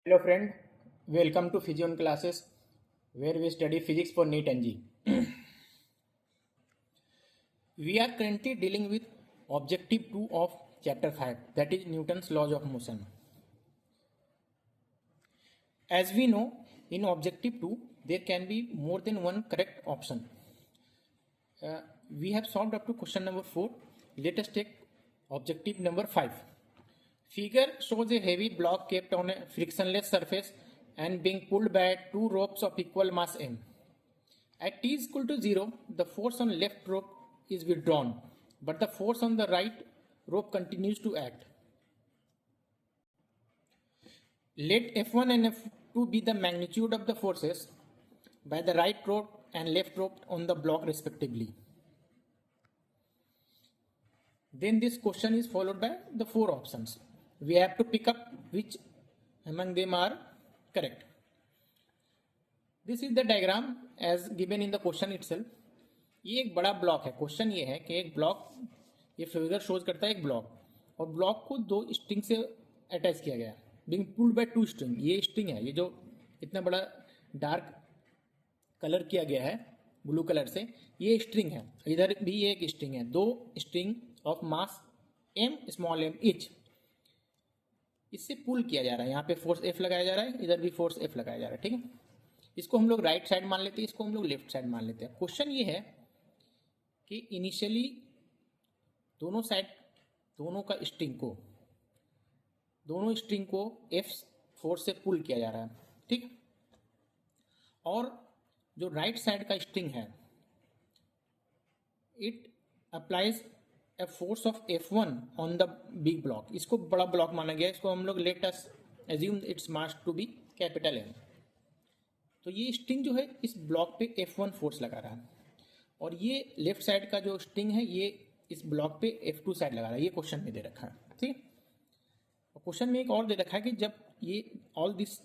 Hello friend, welcome to Physion classes where we study physics for NEET and G. We are currently dealing with objective 2 of chapter 5, that is Newton's laws of motion. As we know, in objective 2 there can be more than one correct option. We have solved up to question number 4. Let us take objective number 5. Figure shows a heavy block kept on a frictionless surface and being pulled by two ropes of equal mass m. At t is equal to 0, the force on left rope is withdrawn, but the force on the right rope continues to act. Let F1 and F2 be the magnitude of the forces by the right rope and left rope on the block respectively. Then this question is followed by the 4 options. We have to pick up which among them are correct. This is the diagram as given in the question itself. ये एक बड़ा block है. Question ये है कि एक block, ये figure shows करता है एक ब्लॉक, और ब्लॉक को दो स्ट्रिंग से अटैच किया गया है, being pulled by two string. ये स्ट्रिंग है, ये जो इतना बड़ा डार्क कलर किया गया है ब्लू कलर से, ये स्ट्रिंग है. इधर भी एक स्ट्रिंग है, दो string of mass m small m etch. इससे पुल किया जा रहा है. यहाँ पे फोर्स F लगाया जा रहा है, इधर भी फोर्स F लगाया जा रहा है. ठीक है, इसको हम लोग राइट साइड मान लेते हैं, इसको हम लोग लेफ्ट साइड मान लेते हैं. क्वेश्चन ये है कि इनिशियली दोनों साइड, दोनों स्ट्रिंग को F फोर्स से पुल किया जा रहा है. ठीक, और जो राइट साइड का स्ट्रिंग है, it applies a force of F1 on the big block. इसको बड़ा ब्लॉक माना गया. इसको हम लोग let us assume its mass to be capital M. तो ये स्ट्रिंग जो है इस ब्लॉक पे F1 फोर्स लगा रहा है, और ये लेफ्ट साइड का जो स्ट्रिंग है ये इस ब्लॉक पे F2 साइड लगा रहा है. ये क्वेश्चन में दे रखा है. ठीक है, और क्वेश्चन में एक और दे रखा है कि जब ये ऑल दिस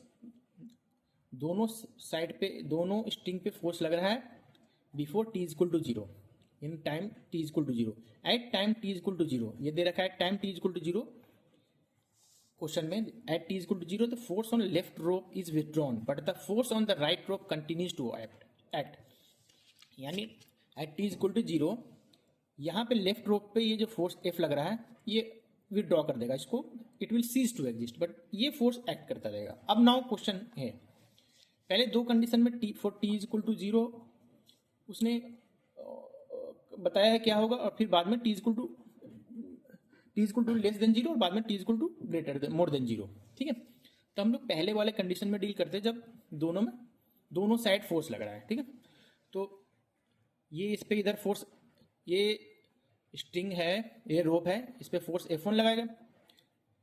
दोनों साइड पे, दोनों स्ट्रिंग पे फोर्स लग रहा है before t equal to 0, in time t equal to 0, at time t equal to 0. ये दे रखा है time t equal to 0 question में. At t equal to 0 the force on left rope is withdrawn but the force on the right rope continues to act. यानी at t equal to 0 यहाँ पे left रोप पे ये जो force F लग रहा है ये विथड्रॉ कर देगा इसको, it will cease to exist, but ये फोर्स एक्ट करता रहेगा. अब नाउ क्वेश्चन है, पहले दो कंडीशन में फॉर t इक्वल टू 0 उसने बताया है क्या होगा, और फिर बाद में t equal to less than 0 और बाद में t equal to greater than more than 0. ठीक है, तो हम लोग पहले वाले कंडीशन में डील करते हैं जब दोनों साइड फोर्स लग रहा है. ठीक है, तो ये इस पे इधर फोर्स, ये स्ट्रिंग है, ये रोप है, इस पे फोर्स F1 लगाएगा,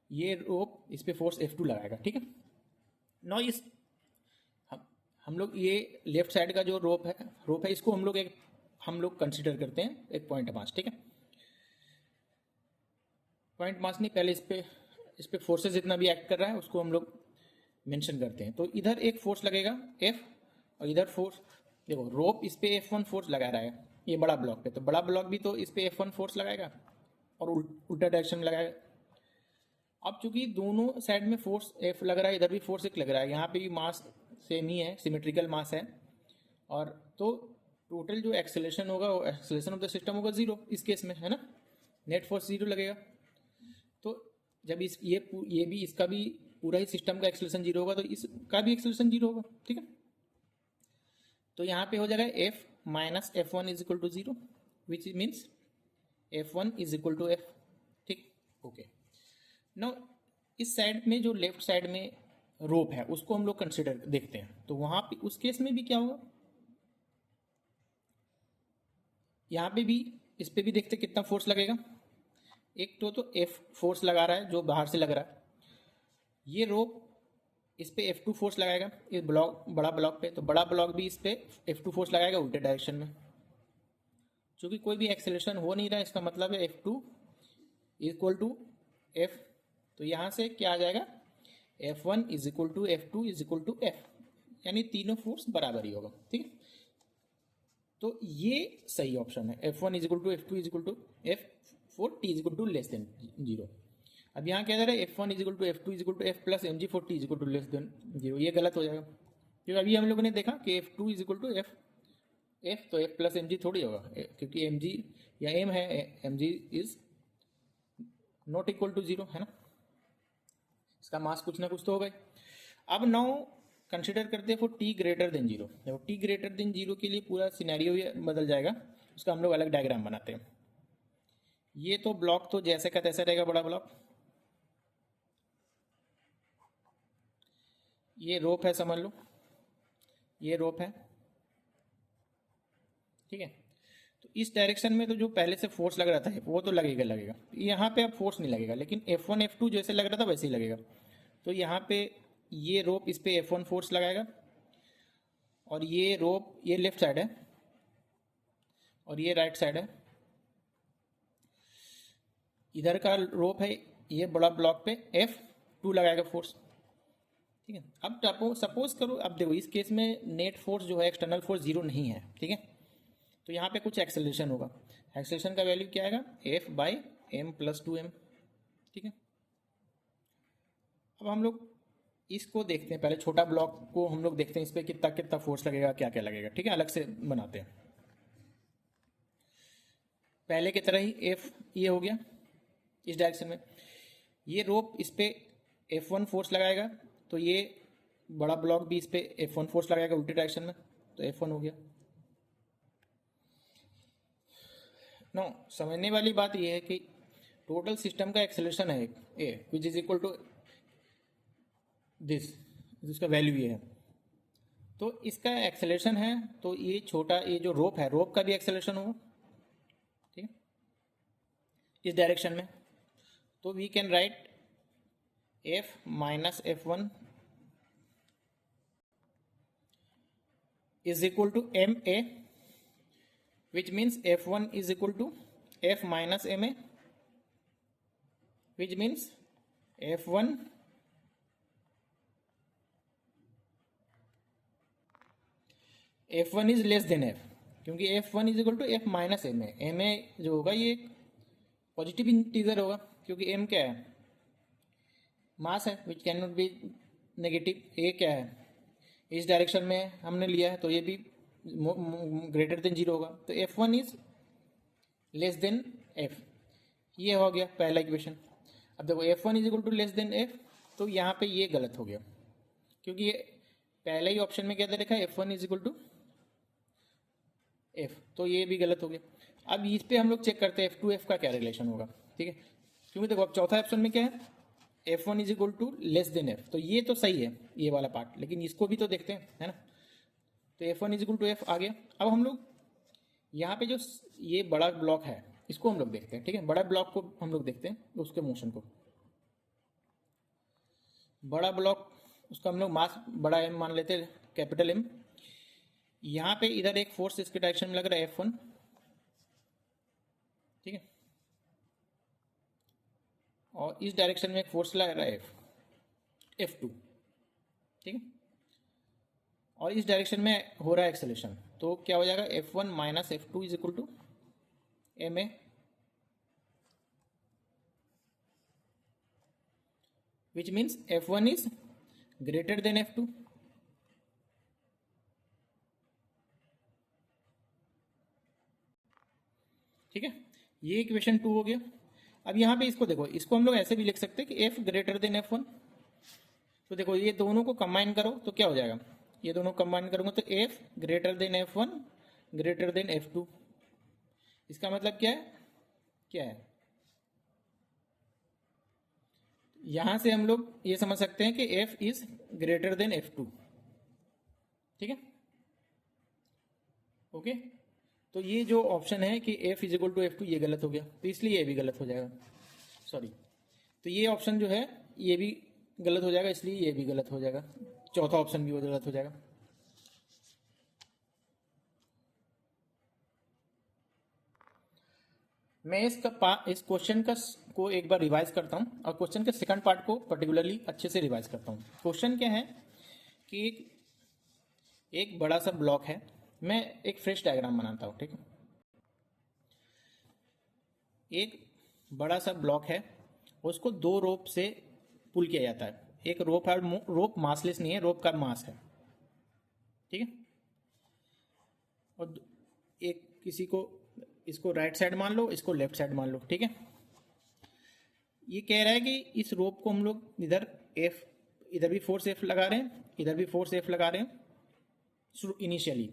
ये रोप इस पे फोर्स F2 लगाएगा. ठीक है, नाउ इस हम लोग ये लेफ्ट साइड का जो रोप है इसको हम लोग कंसिडर करते हैं एक पॉइंट मास. ठीक है, पॉइंट मास नहीं, पहले इस पे फोर्सेस जितना भी एक्ट कर रहा है उसको हम लोग मेंशन करते हैं. तो इधर एक फोर्स लगेगा F, और इधर फोर्स, देखो रोप इस पे F1 फोर्स लगा रहा है ये बड़ा ब्लॉक पे, तो बड़ा ब्लॉक भी तो इस पे F1 फोर्स लगाएगा और उल्टा डायरेक्शन में लगाएगा. अब चूंकि दोनों साइड में फोर्स F लग रहा है, इधर भी फोर्स एक लग रहा है, यहाँ पे भी मास सेम ही है, सिमेट्रिकल मास है, और तो टोटल जो एक्सेलरेशन होगा वो एक्सेलरेशन ऑफ द सिस्टम होगा 0 इस केस में, है ना. नेट फोर्स 0 लगेगा. तो जब ये भी इसका भी पूरा ही सिस्टम का एक्सेलरेशन 0 होगा तो इसका भी एक्सेलरेशन 0 होगा. ठीक है, तो यहाँ पे हो जाएगा F minus F1 is equal to 0 which means F1 is equal to F. ठीक, ओके. नाउ इस साइड में जो लेफ्ट साइड में रोप है उसको हम लोग कंसिडर देखते हैं. तो वहां पे उस केस में भी क्या होगा, यहाँ पे भी इस पे भी देखते कितना फोर्स लगेगा. एक तो F फोर्स लगा रहा है जो बाहर से लग रहा है, ये रोप इस पे F2 फोर्स लगाएगा इस ब्लॉक, बड़ा ब्लॉक पे, तो बड़ा ब्लॉक भी इस पे F2 फोर्स लगाएगा उल्टे डायरेक्शन में. चूंकि कोई भी एक्सेलरेशन हो नहीं रहा है, इसका मतलब है F2 इक्वल टू F. तो यहाँ से क्या आ जाएगा, F1 is equal to F2 is equal to F, यानी तीनों फोर्स बराबर ही होगा. ठीक है, तो ये सही ऑप्शन है. F1 is equal to F2 is equal to F for t is equal to less than 0. अब यहाँ क्या दे रहा है F1 is equal to F2 is equal to F plus mg40 is equal to less than 0, ये गलत हो जाएगा क्योंकि अभी हम लोगों ने देखा कि F2 is equal to F तो F प्लस mg थोड़ी होगा क्योंकि mg या m है, mg is not equal to 0 है ना, इसका मास कुछ ना कुछ तो होगा। अब नाउ कंसिडर करते हैं फॉर t ग्रेटर देन 0। देखो t ग्रेटर देन 0 के लिए पूरा सिनेरियो ही बदल जाएगा, उसका हम लोग अलग डायग्राम बनाते हैं। ये तो ब्लॉक तो जैसे का तैसा रहेगा, बड़ा ब्लॉक, ये रोप है समझ लो, ये रोप है, ठीक है। तो इस डायरेक्शन में तो जो पहले से फोर्स लग रहा था वो तो लगेगा, यहाँ पे अब फोर्स नहीं लगेगा, लेकिन F1 F2 जैसे लग रहा था वैसे ही लगेगा। तो यहाँ पे ये रोप इस पे F1 फोर्स लगाएगा और ये रोप, ये लेफ्ट साइड है और ये राइट साइड है, इधर का रोप है, ये बड़ा ब्लॉक पे F2 लगाएगा फोर्स, ठीक है। अब सपोज करो, अब देखो इस केस में नेट फोर्स जो है, एक्सटर्नल फोर्स 0 नहीं है, ठीक है। तो यहाँ पे कुछ एक्सेलरेशन होगा, एक्सेलरेशन का वैल्यू क्या आएगा F by m plus 2m, ठीक है। अब हम लोग इसको देखते हैं, पहले छोटा ब्लॉक को हम लोग देखते हैं, इस पर कितना कितना फोर्स लगेगा, क्या क्या लगेगा, ठीक है, अलग से बनाते हैं। पहले की तरह ही F ये हो गया इस डायरेक्शन में, ये रोप इस पे F1 फोर्स लगाएगा, तो ये बड़ा ब्लॉक भी इस पे F1 फोर्स लगाएगा उल्टी डायरेक्शन में, तो F1 हो गया। नो, समझने वाली बात यह है कि टोटल सिस्टम का एक्सेलरेशन है a which is equal to this, जिसका वैल्यू ये है, तो इसका एक्सेलरेशन है, तो ये छोटा, ये जो रोप है, रोप का भी एक्सेलरेशन होगा, ठीक है, इस डायरेक्शन में। तो we can write F minus F1 is equal to ma, which means F1 is equal to F minus ma, which means F1 is less than F, क्योंकि F1 is equal to F minus ma, ma जो होगा ये positive integer होगा, क्योंकि m क्या है, मास है, which can not be negative. a क्या है, इस डायरेक्शन में हमने लिया है, तो ये भी ग्रेटर देन 0 होगा, तो F1 is less than F, ये हो गया पहला इक्वेशन। अब देखो F1 is equal to less than F, तो यहाँ पे ये गलत हो गया, क्योंकि ये पहले ही ऑप्शन में क्या दे रखा है F1 is equal to F, तो ये भी गलत हो गया। अब इस पे हम लोग चेक करते हैं F2 F का क्या रिलेशन होगा, ठीक है, क्योंकि देखो अब चौथा ऑप्शन में क्या है F1 is equal to less than F, तो ये तो सही है ये वाला पार्ट, लेकिन इसको भी तो देखते हैं, है ना। तो F1 is equal to F आ गया। अब हम लोग यहाँ पे जो ये बड़ा ब्लॉक है इसको हम लोग देखते हैं, ठीक है, बड़ा ब्लॉक को हम लोग देखते हैं, उसके मोशन को। बड़ा ब्लॉक, उसका हम लोग मास बड़ा M मान लेते हैं, कैपिटल M। यहाँ पे इधर एक फोर्स इसके डायरेक्शन में लग रहा है F1, ठीक है, और इस डायरेक्शन में एक फोर्स लग रहा है F2, ठीक है, और इस डायरेक्शन में हो रहा है एक्सेलरेशन, तो क्या हो जाएगा F1 minus F2 is equal to ma, which means F1 is greater than F2। ठीक है, ये इक्वेशन 2 हो गया। अब यहाँ पे इसको देखो, इसको हम लोग ऐसे भी लिख सकते हैं कि F ग्रेटर देन F1। तो देखो ये दोनों को कंबाइन करो तो क्या हो जाएगा, ये दोनों कंबाइन करूंगा तो F greater than F1 greater than F2। इसका मतलब क्या है, यहां से हम लोग ये समझ सकते हैं कि F is greater than F2, ठीक है, ओके। तो ये जो ऑप्शन है कि F is equal to F2 ये गलत हो गया, तो इसलिए ये भी गलत हो जाएगा, सॉरी। तो ये ऑप्शन जो है ये भी गलत हो जाएगा, इसलिए ये भी गलत हो जाएगा, चौथा ऑप्शन भी वो गलत हो जाएगा। मैं इस क्वेश्चन को एक बार रिवाइज करता हूँ और क्वेश्चन के सेकंड पार्ट को पर्टिकुलरली अच्छे से रिवाइज करता हूँ। क्वेश्चन क्या है कि एक बड़ा सा ब्लॉक है, मैं एक फ्रेश डायग्राम बनाता हूँ, ठीक है। एक बड़ा सा ब्लॉक है उसको दो रोप से पुल किया जाता है। एक रोप है, रोप मासलेस नहीं है, रोप का मास है, ठीक है। और एक किसी को, इसको राइट साइड मान लो, इसको लेफ्ट साइड मान लो, ठीक है। ये कह रहा है कि इस रोप को हम लोग इधर एफ, इधर भी फोर्स एफ लगा रहे हैं, इधर भी फोर्स एफ लगा रहे हैं इनिशियली,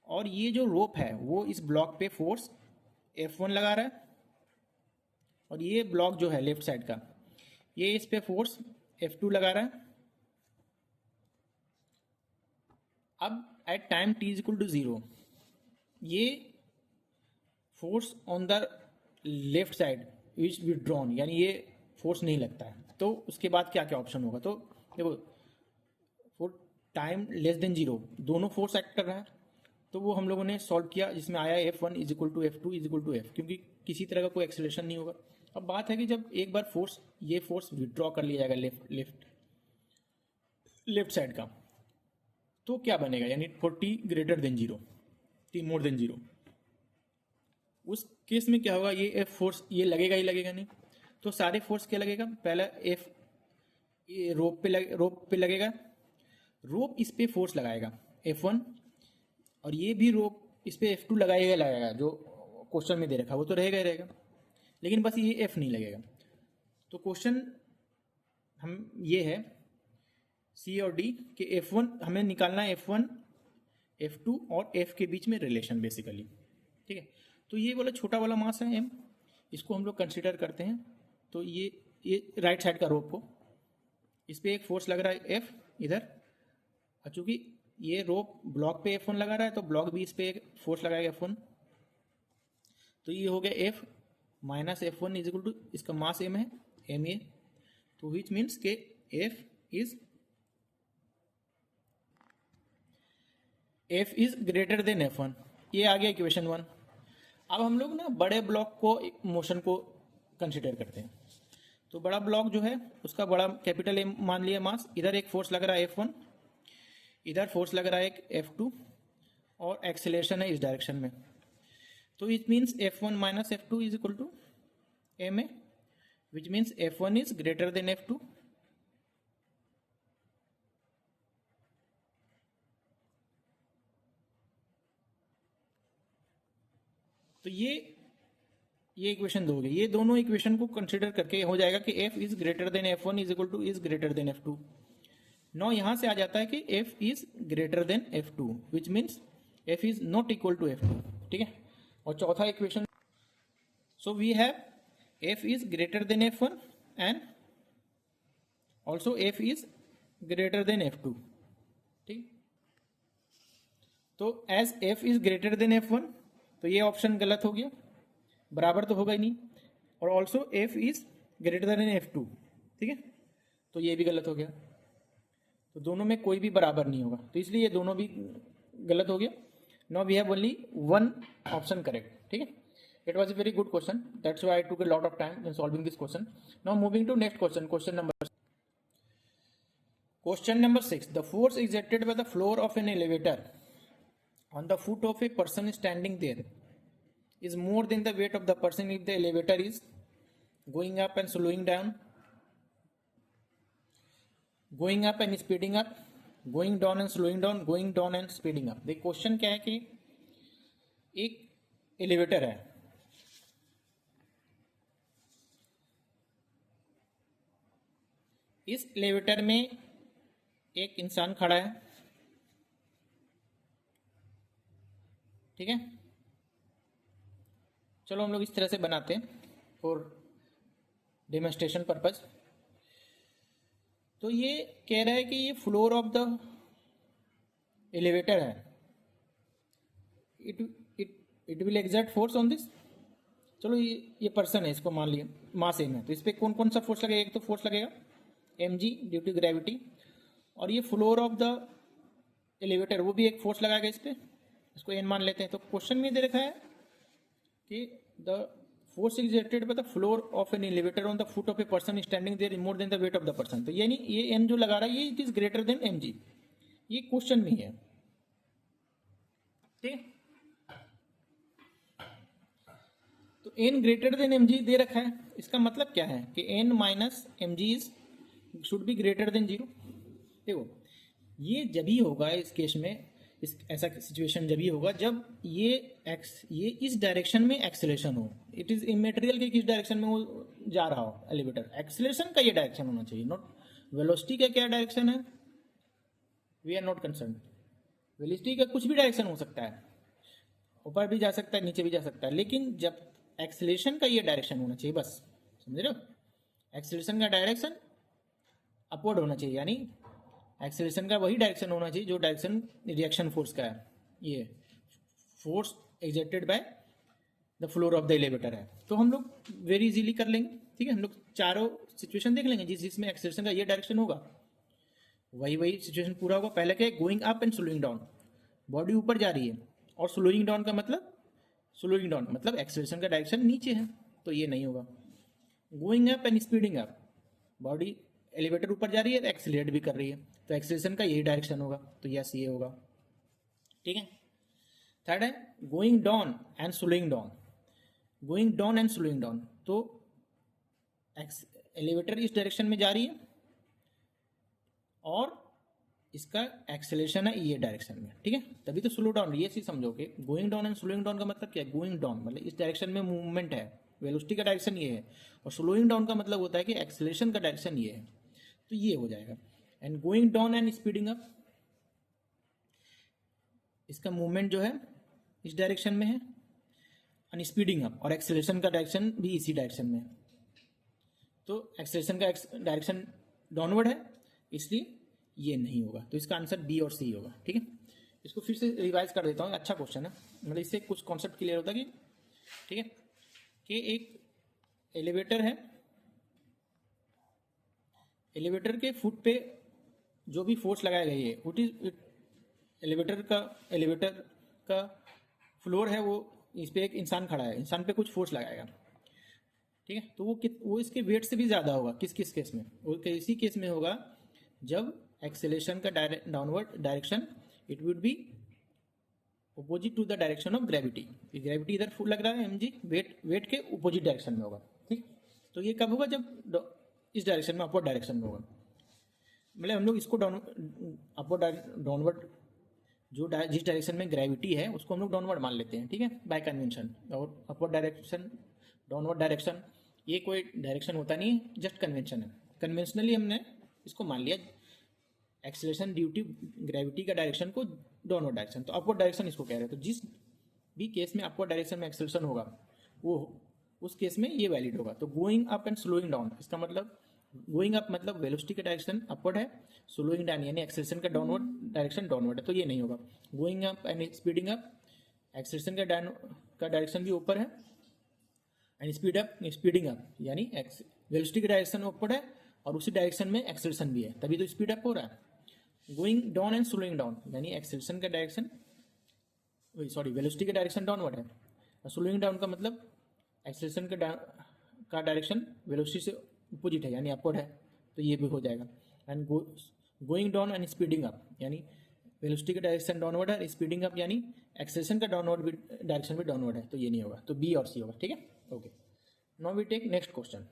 और ये जो रोप है वो इस ब्लॉक पे फोर्स F1 लगा रहा है, और ये ब्लॉक जो है लेफ्ट साइड का, ये इस पे फोर्स F2 लगा रहा है। अब at time t is equal to 0 ये force on the left side is withdrawn, यानी ये फोर्स नहीं लगता है। तो उसके बाद क्या क्या ऑप्शन होगा, तो देखो फॉर टाइम लेस देन 0 दोनों फोर्स एक्ट कर रहा है, तो वो हम लोगों ने सॉल्व किया, जिसमें आया F1 is equal to F2 is equal to F, क्योंकि किसी तरह का कोई एक्सेलरेशन नहीं होगा। अब बात है कि जब एक बार फोर्स, ये फोर्स विदड्रॉ कर लिया जाएगा लेफ्ट साइड का, तो क्या बनेगा, यानी for t greater than 0, t more than 0, उस केस में क्या होगा, ये F फोर्स ये लगेगा ही लगेगा नहीं। तो सारे फोर्स क्या लगेगा, पहला F ये रोप पे लगेगा, रोप इस पे फोर्स लगाएगा F1, और ये भी रोप इस पे F2 लगाएगा, जो क्वेश्चन में दे रखा है वो तो रहेगा ही रहेगा, लेकिन बस ये F नहीं लगेगा। तो क्वेश्चन हम ये है C और D कि F1 हमें निकालना है, F1 F2 और F के बीच में रिलेशन बेसिकली, ठीक है। तो ये वाला छोटा वाला मास है M, इसको हम लोग कंसिडर करते हैं। तो ये राइट साइड का रोप को, इस पर एक फोर्स लग रहा है F इधर, और चूंकि ये रोप ब्लॉक पे F1 लगा रहा है तो ब्लॉक भी इस पे एक फोर्स लगाएगा F1, तो ये हो गया F minus F1 is equal to, इसका मास M है MA, तो विच मीन्स के F is greater than F1। ये आ गया इक्वेशन 1। अब हम लोग ना बड़े ब्लॉक को, मोशन को कंसिडर करते हैं। तो बड़ा ब्लॉक जो है उसका बड़ा कैपिटल M मान लिया मास, इधर एक फोर्स लग रहा है F1, इधर फोर्स लग रहा है एक F2, और एक्सेलरेशन है इस डायरेक्शन में। तो it means F1 minus F2 is equal to MA, which means F1 is greater than F2। तो ये इक्वेशन 2 हो गई। ये दोनों इक्वेशन को कंसिडर करके हो जाएगा कि F is greater than F1 is equal to is greater than F2। Now यहां से आ जाता है कि F is greater than F2 which means F is not equal to F2, ठीक है। और चौथा equation, so we have F is greater than F1 and also F is greater than F2, ठीक। तो as F is greater than F1, तो ये option गलत हो गया, बराबर तो होगा ही नहीं, और also F is greater than F2, ठीक है, तो ये भी गलत हो गया। तो दोनों में कोई भी बराबर नहीं होगा, तो इसलिए ये दोनों भी गलत हो गया। Now we have only one option correct, ठीक है। It was a very good question, that's why I took a lot of time in solving this question. Now moving to next question, question number 6। The force exerted by the floor of an elevator on the foot of a person standing there is more than the weight of the person if the elevator is going up and slowing down, going up and speeding up, going down and slowing down, going down and speeding up। देखिए question क्या है कि एक elevator है, इस elevator में एक इंसान खड़ा है, ठीक है। चलो हम लोग इस तरह से बनाते हैं फॉर डेमोन्स्ट्रेशन पर्पज। तो ये कह रहा है कि ये फ्लोर ऑफ द एलिवेटर है, it will exert force on this. चलो ये पर्सन है, इसको मान लिया मास M है, तो इस पर कौन कौन सा फोर्स लगेगा, एक तो फोर्स लगेगा mg ड्यू टू ग्रेविटी, और ये फ्लोर ऑफ द एलिवेटर वो भी एक फोर्स लगाएगा इस पर, इसको n मान लेते हैं। तो क्वेश्चन में दे रखा है कि the force exerted by the floor of an elevator on the foot of a person standing there more than the weight of the person. तो यानी ये n जो लगा रहा है ये it is greater than mg, ये क्वेश्चन में है, ठीक। तो n ग्रेटर देन mg दे रखा है, इसका मतलब क्या है कि n minus M G is should be greater than 0। देखो ये जब ही होगा इस केस में, इस ऐसा सिचुएशन जब ही होगा जब ये इस डायरेक्शन में एक्सेलरेशन हो। इट इज इमेटेरियल कि किस डायरेक्शन में वो जा रहा हो एलिवेटर, एक्सेलरेशन का ये डायरेक्शन होना चाहिए, नॉट वेलोसिटी का क्या डायरेक्शन है, we are not concern. Velocity का कुछ भी डायरेक्शन हो सकता है, ऊपर भी जा सकता है नीचे भी जा सकता है, लेकिन जब एक्सेलरेशन का ये डायरेक्शन होना चाहिए, बस समझ रहे हो। एक्सेलरेशन का डायरेक्शन अपवर्ड होना चाहिए, यानी एक्सेलरेशन का वही डायरेक्शन होना चाहिए जो डायरेक्शन रिएक्शन फोर्स का है, ये force exerted by the floor of the elevator है। तो हम लोग वेरी इजीली कर लेंगे, ठीक है। हम लोग चारों सिचुएशन देख लेंगे जिसमें एक्सेलरेशन का ये डायरेक्शन होगा, वही सिचुएशन पूरा होगा। पहले क्या है, going up and slowing down, body ऊपर जा रही है, और स्लोइंग डाउन का मतलब, स्लोइंग डाउन मतलब एक्सेलरेशन का डायरेक्शन नीचे है, तो ये नहीं होगा। Going up and speeding up, body elevator ऊपर जा रही है, एक्सेलरेट भी कर रही है, तो एक्सेलरेशन का यही डायरेक्शन होगा, तो यस ये होगा, ठीक है। थर्ड है going down and slowing down, going down and slowing down, तो एलिवेटर इस डायरेक्शन में जा रही है और इसका एक्सेलरेशन है ये डायरेक्शन में, ठीक है। तभी तो स्लो डाउन, ये चीज समझोगे। Going down and slowing down का मतलब क्या है, गोइंग डाउन मतलब इस डायरेक्शन में मूवमेंट है, वेलोसिटी का डायरेक्शन ये है, और स्लोइंग डाउन का मतलब होता है कि एक्सेलरेशन का डायरेक्शन ये है, तो ये हो जाएगा। And going down and speeding up, इसका मूवमेंट जो है इस डायरेक्शन में है, एंड स्पीडिंग अप और एक्सेलरेशन का डायरेक्शन भी इसी डायरेक्शन में है, तो एक्सेलरेशन का डायरेक्शन डाउनवर्ड है, इसलिए ये नहीं होगा, तो इसका आंसर बी और सी होगा, ठीक है। इसको फिर से रिवाइज कर देता हूँ, अच्छा क्वेश्चन है, मतलब इससे कुछ कॉन्सेप्ट क्लियर होता है कि, ठीक है, कि एक एलिवेटर है, एलिवेटर के फुट पे जो भी फोर्स लगाया गई है, उट इज एलिवेटर का फ्लोर है, वो इस पे एक इंसान खड़ा है, इंसान पे कुछ फोर्स लगाएगा, ठीक है, तो वो इसके वेट से भी ज़्यादा होगा। किस किस केस में, वो किसी केस में होगा जब एक्सेलरेशन का downward direction it would be opposite to the direction of gravity, gravity इधर फुल लग रहा है, एमजी वेट के अपोजिट डायरेक्शन में होगा, ठीक। तो ये कब होगा, जब इस डायरेक्शन में, अपवर्ड डायरेक्शन में होगा। मतलब हम लोग इसको अपवर्ड डाउनवर्ड जो जिस डायरेक्शन में ग्रेविटी है उसको हम लोग डाउनवर्ड मान लेते हैं, ठीक है, बाय कन्वेंशन। और अपवर्ड डायरेक्शन, डाउनवर्ड डायरेक्शन, ये कोई डायरेक्शन होता नहीं है, जस्ट कन्वेंशन है। कन्वेंशनली हमने इसको मान लिया एक्सेलरेशन ड्यू टू ग्रेविटी का डायरेक्शन को डाउनवर्ड डायरेक्शन, तो अपवर्ड डायरेक्शन इसको कह रहे हैं। तो जिस भी केस में अपवर्ड डायरेक्शन में एक्सेलरेशन होगा वो उस केस में ये वैलिड होगा। तो going up and slowing down, इसका मतलब गोइंग अप मतलब वेलोसिटी का डायरेक्शन अपवर्ड है, स्लोइंग डाउन यानी एक्सेलरेशन का डाउनवर्ड डायरेक्शन डाउनवर्ड है, तो ये नहीं होगा। Going up and speeding up, acceleration का डायरेक्शन भी ऊपर है, एंड स्पीडिंग अप यानी वेलोसिटी का डायरेक्शन ऊपर है और उसी डायरेक्शन में एक्सेलरेशन भी है, तभी तो स्पीड अप हो रहा है। Going down and slowing down यानी एक्सेलरेशन का डायरेक्शन, वेलोसिटी का डायरेक्शन डाउनवर्ड है, और स्लोइंग डाउन का मतलब एक्सेलरेशन का डायरेक्शन वेलोसिटी से अपोजिट है यानी अपवर्ड है, तो ये भी हो जाएगा। And going down and speeding up यानी वेलोसिटी का डायरेक्शन डाउनवर्ड है, स्पीडिंग अप यानी एक्सेलरेशन का डाउनवर्ड डायरेक्शन भी डाउनवर्ड है, तो ये नहीं होगा, तो बी और सी होगा, ठीक है। Okay, now we take next question.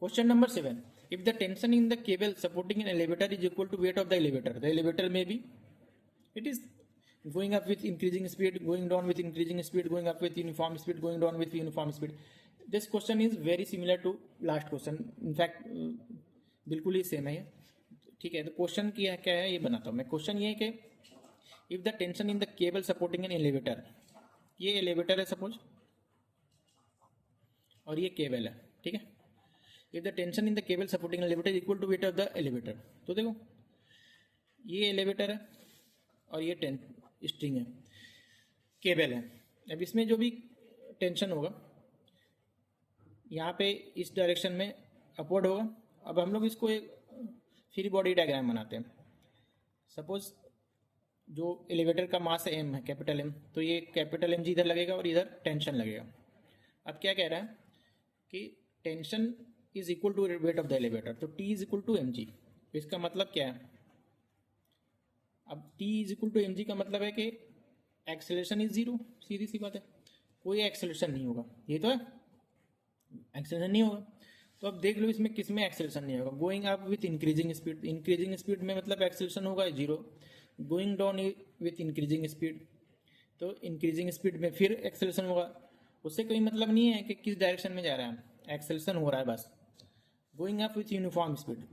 Question number 7. If the tension in the cable supporting an elevator is equal to weight of the elevator may be, it is going up with increasing speed, going down with increasing speed, going up with uniform speed, going down with uniform speed. This question is very similar to last question. In fact, बिल्कुल ही same है, ठीक है। तो question क्या है ये बनाता हूँ मैं। क्वेश्चन ये है कि if the tension in the cable supporting an elevator, ये एलिवेटर है सपोज और ये केबल है, ठीक है। If the tension in the cable supporting elevator equal to weight of the elevator, तो देखो ये एलिवेटर है और ये स्ट्रिंग है, केबल है। अब इसमें जो भी टेंशन होगा यहाँ पे इस डायरेक्शन में अपवर्ड होगा। अब हम लोग इसको एक फ्री बॉडी डायग्राम बनाते हैं। सपोज जो एलिवेटर का मास एम है, कैपिटल एम, तो ये कैपिटल एम जी इधर लगेगा और इधर टेंशन लगेगा। अब क्या कह रहा है कि tension is equal to weight of the elevator, तो T is equal to M G. इसका मतलब क्या है, अब T is equal to M G का मतलब है कि एक्सेलरेशन इज जीरो, सीधी सी बात है। कोई एक्सेलरेशन नहीं होगा, ये तो है, एक्सेलरेशन नहीं होगा। तो अब देख लो इसमें किस में एक्सेलरेशन नहीं होगा, going up with increasing speed, increasing speed में मतलब एक्सेलरेशन होगा 0, going down with increasing speed, तो इंक्रीजिंग स्पीड में फिर एक्सेलरेशन होगा, उससे कोई मतलब नहीं है कि किस डायरेक्शन में जा रहा है, एक्सेलरेशन हो रहा है बस। Going up with uniform speed,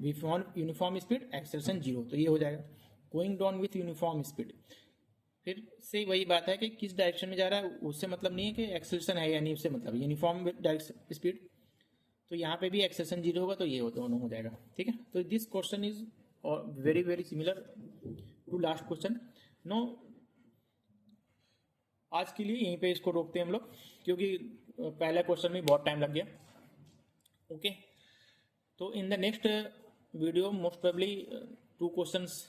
uniform speed acceleration 0, तो ये हो जाएगा। Going down with uniform speed, फिर से वही बात है कि किस डायरेक्शन में जा रहा है, उससे मतलब नहीं है कि एक्सेलरेशन है या नहीं, उससे मतलब यूनिफॉर्म डायरेक्शन स्पीड, तो यहाँ पे भी एक्सेलरेशन 0 होगा, तो ये दोनों हो जाएगा, ठीक है। तो this question is very very similar to last question. No, आज के लिए यहीं पे इसको रोकते हैं हम लोग, क्योंकि पहले क्वेश्चन में बहुत टाइम लग गया। ओके, तो in the next video most probably 2 questions,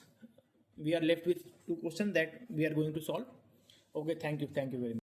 we are left with 2 questions that we are going to solve. Okay, thank you very much.